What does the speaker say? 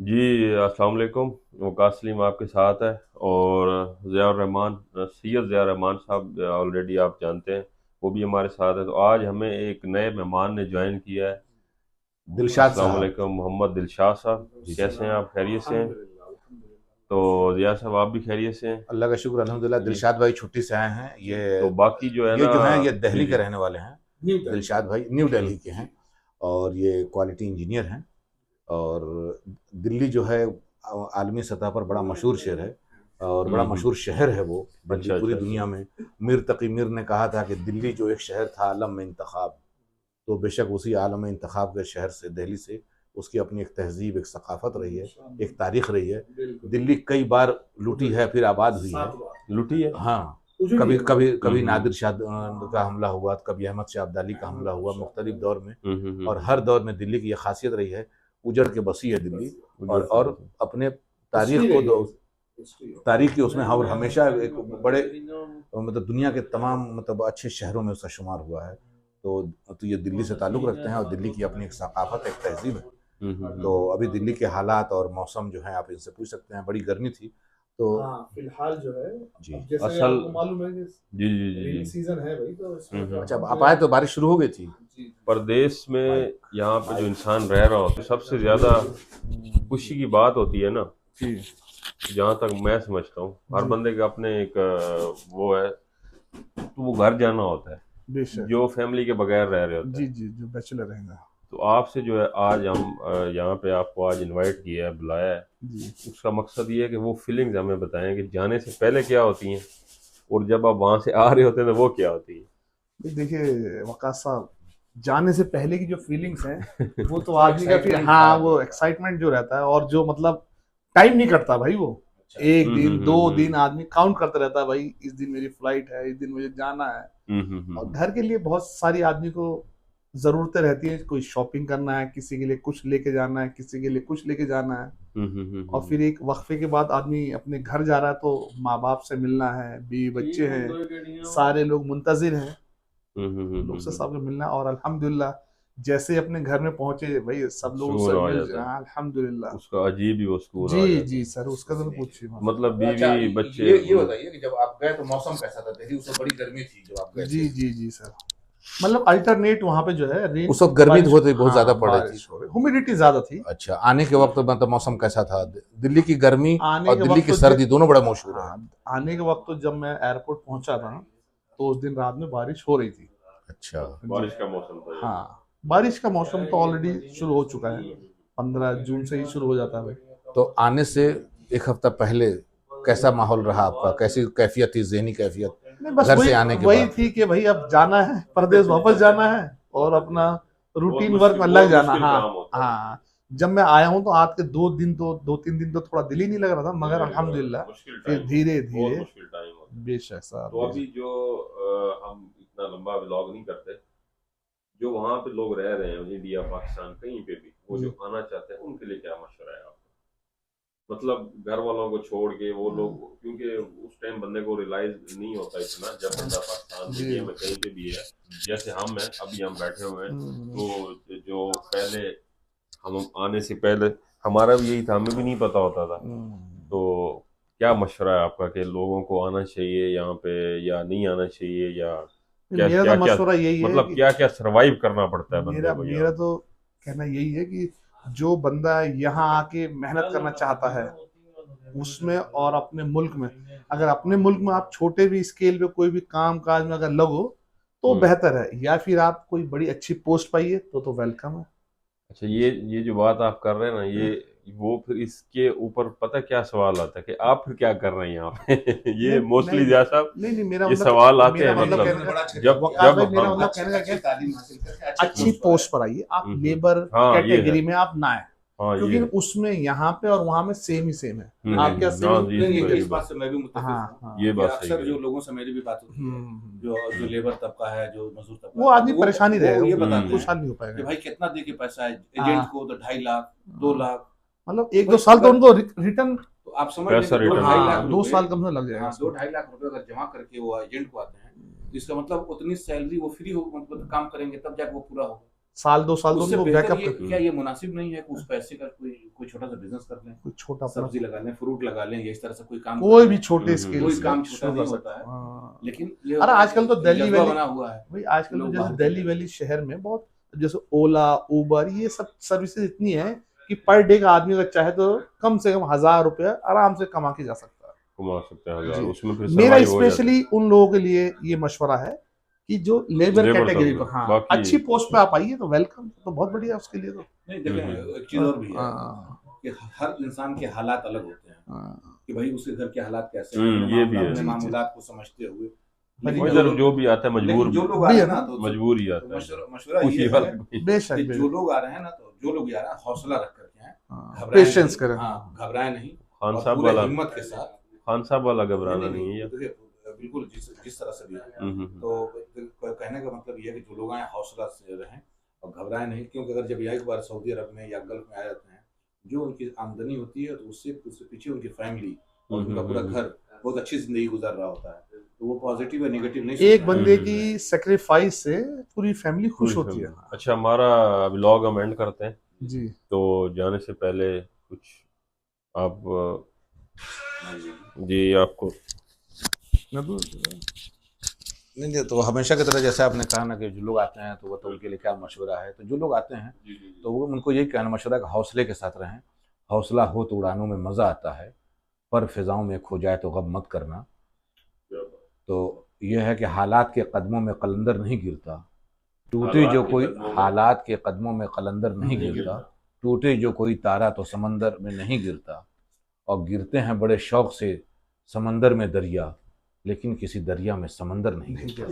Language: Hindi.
जी, अस्सलाम वालेकुम। वक़ास सलीम आपके साथ है और ज़ियाउर रहमान सैयद ज़ियाउर रहमान साहब ऑलरेडी आप जानते हैं, वो भी हमारे साथ हैं। तो आज हमें एक नए मेहमान ने जॉइन किया है। दिलशाद अस्सलाम साहब। वालेकुम मोहम्मद दिलशाद साहब, जी कैसे हैं आप? खैरियत से हैं? अल्हम्दुलिल्लाह अल्हम्दुलिल्लाह। तो ज़िया साहब आप भी खैरियत से हैं? अल्लाह का शुक्र अल्हम्दुलिल्लाह। जी, दिलशाद भाई छुट्टी से आए हैं। ये तो बाकी जो है ये ना। जो हैं ये जी, दिल्ली के जी। रहने वाले हैं। न्यू दिल्ली। दिलशाद भाई न्यू हुँ, दिल्ली के हैं और ये क्वालिटी इंजीनियर हैं। और दिल्ली जो है आलमी सतह पर बड़ा मशहूर शहर है और बड़ा हुँ, हुँ। मशहूर शहर है वो। दिल्ली अच्छा, पूरी अच्छा, अच्छा। दुनिया में मीर तकी मीर ने कहा था कि दिल्ली जो एक शहर था आलम में इंतखाब, तो बेशक उसी आलम में इंतखाब के शहर से दिल्ली से उसकी अपनी एक तहजीब, एक सकाफत रही है, एक तारीख रही है। बिल्कुल। दिल्ली कई बार लूटी है फिर आबाद हुई है। 7 बार। लूटी है? हाँ, उजड़ी कभी है वो। कभी हुँ, कभी हुँ। नादिर शाह का हमला हुआ, तो कभी अहमद शाह अब्दाली का हमला हुआ मुख्तलिफ दौर में। हुँ, हुँ, हुँ, और हुँ। हर दौर में दिल्ली की ये खासियत रही है, उजड़ के बसी है दिल्ली। उजड़ के और बसे। अपने हिस्ट्री तारीख को रही है। दो हिस्ट्री है। तारीख की उसमें और हमेशा एक बड़े मतलब दुनिया के तमाम मतलब अच्छे शहरों में उसका शुमार हुआ है। तो ये दिल्ली से ताल्लुक़ रखते हैं और दिल्ली की अपनी एक सकाफ़त, एक तहज़ीब है। हुँ, हुँ, हुँ, तो हुँ। अभी दिल्ली के हालात और मौसम जो है आप इनसे पूछ सकते हैं। बड़ी गर्मी थी तो हाँ, फिलहाल जो है, जी। अब जैसे असल आपको मालूम है कि जी, जी, जी, जी। रेनी सीजन है भाई, तो हुँ, इसमें तो हुँ। अच्छा, अब आप आए तो अल्हम्दुलिल्लाह। बारिश शुरू हो गई थी? जी, जी। परदेश में माइक यहाँ पे जो माइक इंसान रह रहा होता है, सबसे ज़्यादा खुशी की बात होती है ना, जी, जहाँ तक मैं समझता हूँ, हर जी, बंदे का अपने एक वो है, तो वो घर जाना होता है, बेशक। जो फैमिली के बगैर रह रहे होते जी, हैं। जी, जो बैचलर हैं ना। तो आपसे जो है आज हम यहाँ पे आपको आज इनवाइट किया है, बुलाया है, जी। उसका मकसद ये है कि वो फीलिंग्स हमें बताएं कि जाने से पहले क्या होती हैं और जब आप वहाँ से आ रहे होते हैं तो वो क्या होती ये देखिए वक़ास साहब, जाने से पहले की जो फीलिंग्स हैं, हैं। वो तो वो आदमी का फिर एक्साइटमेंट था हाँ, अभी। वो एक्साइटमेंट जो रहता है और जो मतलब टाइम नहीं कटता भाई वो। अच्छा। 1 हुँ, हुँ, दिन, हुँ, 2 दिन हुँ। आदमी काउंट करता रहता है भाई, इस दिन मेरी फ्लाइट है, इस दिन मुझे जाना है। हुँ, हुँ, हुँ, और हुँ। घर के लिए बहुत सारी आदमी को ज़रूरतें रहती हैं, कोई शॉपिंग करना है, किसी के लिए कुछ लेके जाना है, किसी के लिए कुछ लेके जाना है। हुँ, हुँ, हुँ, और हुँ, फिर एक वक़्फ़े के बाद आदमी अपने घर जा रहा है तो माँ-बाप से मिलना है, बीवी-बच्चे हैं, सारे लोग मुंतज़िर हैं, हुँ, हुँ, हुँ, लोग हुँ, से हुँ। सबसे मिलना है। और अल्हम्दुलिल्लाह जैसे ही अपने घर में पहुँचे भई सब लोगों सुकून से आ मिल ज जाता है, हाँ, अल्हम्दुलिल्लाह। उसका अजीब ही वो सुकून आ जी, जाता जी है। सर, उसका तो पूछिए मत। मतलब अच्छा, बीवी, बच्चे ये बताइए कि जब आप गए तो मौसम कैसा था? दिल्ली उस वक़्त बड़ी गर्मी थी जब आप गए थे। जी, जी, जी सर। मतलब अल्टरनेट वहाँ पे जो है रेन उस वक़्त गर्मी तो बारिश होती बहुत ज़्यादा हाँ, पड़ रही थी। बारिश हो रही, ह्यूमिडिटी ज़्यादा थी। अच्छा, आने के वक़्त मतलब मौसम कैसा था? दिल्ली की गर्मी आने और के दिल्ली वक़्त की तो सर्दी दोनों बड़ा मशहूर है। हाँ, आने के वक़्त तो जब मैं एयरपोर्ट पहुँचा था, तो उस दिन रात में बारिश हो रही थी। अच्छा। जी, बारिश का मौसम था ये। हाँ, बारिश का मौसम तो ऑलरेडी शुरू हो चुका है, 15 जून से ही शुरू हो जाता है भाई। तो आने से 1 हफ्ता पहले कैसा माहौल रहा आपका? कैसी कैफ़ियत थी, ज़हनी कैफ़ियत नहीं बस घर वही से आने के वही बाद? थी कि भाई अब जाना है, परदेस वापस जाना है और अपना रूटीन वर्क में लग बहुत जाना। मुश्किल हाँ, काम होता है। हाँ। जब मैं आया हूँ तो आज के 2-3 दिन तो थोड़ा दिल ही नहीं लग रहा था, मगर नहीं, अल्हम्दुलिल्लाह मुश्किल फिर टाइम होता है, बहुत धीरे-धीरे मुश्किल टाइम होता है। बेशक साहब, तो अभी बेशक। जो हम इतना लंबा व्लॉग नहीं करते, जो वहाँ पे लोग रह रहे हैं इंडिया, पाकिस्तान कहीं पे भी, वो जो जी। आना चाहते हैं उनके लिए क्या मशवरा है आपका? मतलब घर वालों को छोड़ के वो लोग, क्योंकि उस टाइम बंदे को रियलाइज नहीं होता इतना, जब बंदा पाकिस्तान में, जी। इंडिया में कहीं पे भी है, जैसे हम हैं अभी हम बैठे हुए हैं, हुँ, तो जो पहले हम आने से पहले हमारा भी यही था, हमें भी नहीं पता होता था। हुँ। तो क्या मशवरा है आपका कि लोगों को आना चाहिए यहाँ पे या नहीं आना चाहिए, या क्या मेरा तो क्या क्या मशवरा यही है मतलब कि क्या क्या सरवाइव करना पड़ता है बंदे मेरा को मेरा यहाँ? तो कहना यही है कि जो बंदा यहाँ आके मेहनत करना चाहता है उसमें और अपने मुल्क में, अगर अपने मुल्क में आप छोटे भी स्केल पे कोई भी काम काज में अगर लगो तो हम्म। बेहतर है, या फिर आप कोई बड़ी अच्छी पोस्ट पाइए तो वेलकम है। अच्छा, ये जो बात आप कर रहे हैं ना, ये वो फिर इसके ऊपर पता क्या सवाल आता है कि आप फिर क्या कर रहे हैं यहाँ पे? नहीं ये नहीं मोस्टली जैसा नहीं नहीं मेरा ये सवाल आते हैं, मतलब मतलब कहने का जब वकास जब भाई, मेरा हम मतलब कहने का अच्छी क्या, तालीम हासिल करके अच्छी अच्छी पोस्ट पर आए। पोस्ट पर आइए, आप लेबर हाँ ये है। कैटेगरी में आप ना आए, हाँ ये क्योंकि है। उसमें यहाँ पे और वहां में सेम ही सेम है। आप क्या हाँ सिविल जी, नहीं, इस नहीं, पर इस ये बात बात, से मैं भी मुत्तफ़िक़ हाँ हूँ ये हाँ। कि बात सही अक्सर जो है। लोगों से मेरी भी बात होती है, हम्म। जो लेबर तबका है, जो मज़दूर वो तबका है, आदमी तो परेशानी वो रहेगा, ये वो बताते हैं खुशहाल नहीं हो कि पाएगा। भाई कितना दे के पैसा है एजेंट हाँ को, तो 2.5 लाख, 2 हाँ। लाख। मतलब तो एक दो भाई साल तो अगर उनको रिटर्न, तो आप समझ लें पैसा कि 2 रिटर्न ढाई नहीं लाख आता। हाँ दो रुपए, साल कम से लग जाएगा हाँ, 2 उसमें। ढाई लाख रुपए अगर जमा करके वो एजेंट को आते हैं, तो इसका मतलब उतनी सैलरी वो फ्री हो मतलब काम करेंगे तब जाके वो पूरा होगा। साल 2 साल तो उससे उनको बेहतर बैकअप कर क्या ये मुनासिब नहीं है कि उस पैसे का कोई छोटा सा बिजनेस कर लें, कोई छोटा सब्जी लगा लें, फ्रूट लगा लें, या इस तरह से कोई काम कोई कर भी लें। छोटे स्केल कोई से काम छोटा शुरू नहीं कर होता सकता है, है। हाँ। लेकिन ये अरे होता है आजकल तो कि दिल्ली जज्बा वैली बना हुआ है। भाई, आजकल तो लोग जैसे बाहर दिल्ली चले वैली शहर में बहुत, जैसे ओला उबर ये सब सर्विसेज इतनी है कि पर डे का आदमी अगर चाहे तो कम से कम 1,000 रुपया आराम से कमा के जा सकता है। कमा सकते हैं हजार, जी। उसमें फिर मेरा सरवाइव हो जाते स्पेशली उन लोगों के लिए ये मशवरा है कि जो लेबर लेबर कैटेगरी तबका, पर, हाँ, बाकी अच्छी पोस्ट पे आप आइए तो वेलकम, तो बहुत बढ़िया है उसके लिए तो। नहीं देखें, एक चीज और भी है हाँ, कि हर इंसान के हालात अलग होते हैं, हाँ। कि भाई उसके घर के हालात कैसे हैं, ये भी है। अपने जी, मामूलात को समझते हुए। लेकिन लेकिन इधर जो भी आता है मजबूर लेकिन जो लोग आ भी रहे है हैं ना ना, तो मजबूर ही आता है, मशवरा खुशी ये वाला है कोई। बेशक कि बेशक। जो लोग आ रहे हैं ना, तो जो लोग आ रहे हैं हौसला रख करके आए, हाँ, घबराएं पेशेंस नहीं, करें। हाँ घबराएं नहीं, खान और साहब पूरे वाला, हिम्मत के साथ। खान साहब वाला घबराना नहीं है ये। देखिए, बिल्कुल जिस तरह से भी है, हम्म। तो कहने का मतलब ये है कि जो लोग आए हौसला से रहें और घबराएं नहीं, क्योंकि अगर जब एक बार सऊदी अरब में या गल्फ में आ जाते हैं, जो उनकी आमदनी होती है तो उससे पीछे उनकी फैमिली और उनका पूरा घर बहुत अच्छी जिंदगी गुजार रहा होता है, तो वो पॉजिटिव या नेगेटिव नहीं एक सोचता है। बंदे की सेक्रीफाइस से पूरी फैमिली खुश होती है। अच्छा, हमारा व्लॉग हम एंड करते हैं, जी। तो जाने से पहले कुछ आप जी आपको नहीं, तो हमेशा की तरह जैसे आपने कहा ना कि जो लोग आते हैं तो वो तो उनके लिए क्या मशवरा है, तो जो लोग आते हैं तो वो उनको यही कहना मशवरा है कि हौसले के साथ रहें। हौसला हो तो उड़ानों में मज़ा आता है, पर फिजाओं में खो जाए तो गम मत करना। तो यह है कि हालात के कदमों में कलंदर नहीं गिरता, टूटे जो कोई हालात के कदमों में कलंदर नहीं गिरता, टूटे जो कोई तारा तो समंदर में नहीं गिरता, और गिरते हैं बड़े शौक से समंदर में दरिया, लेकिन किसी दरिया में समंदर नहीं गिरता।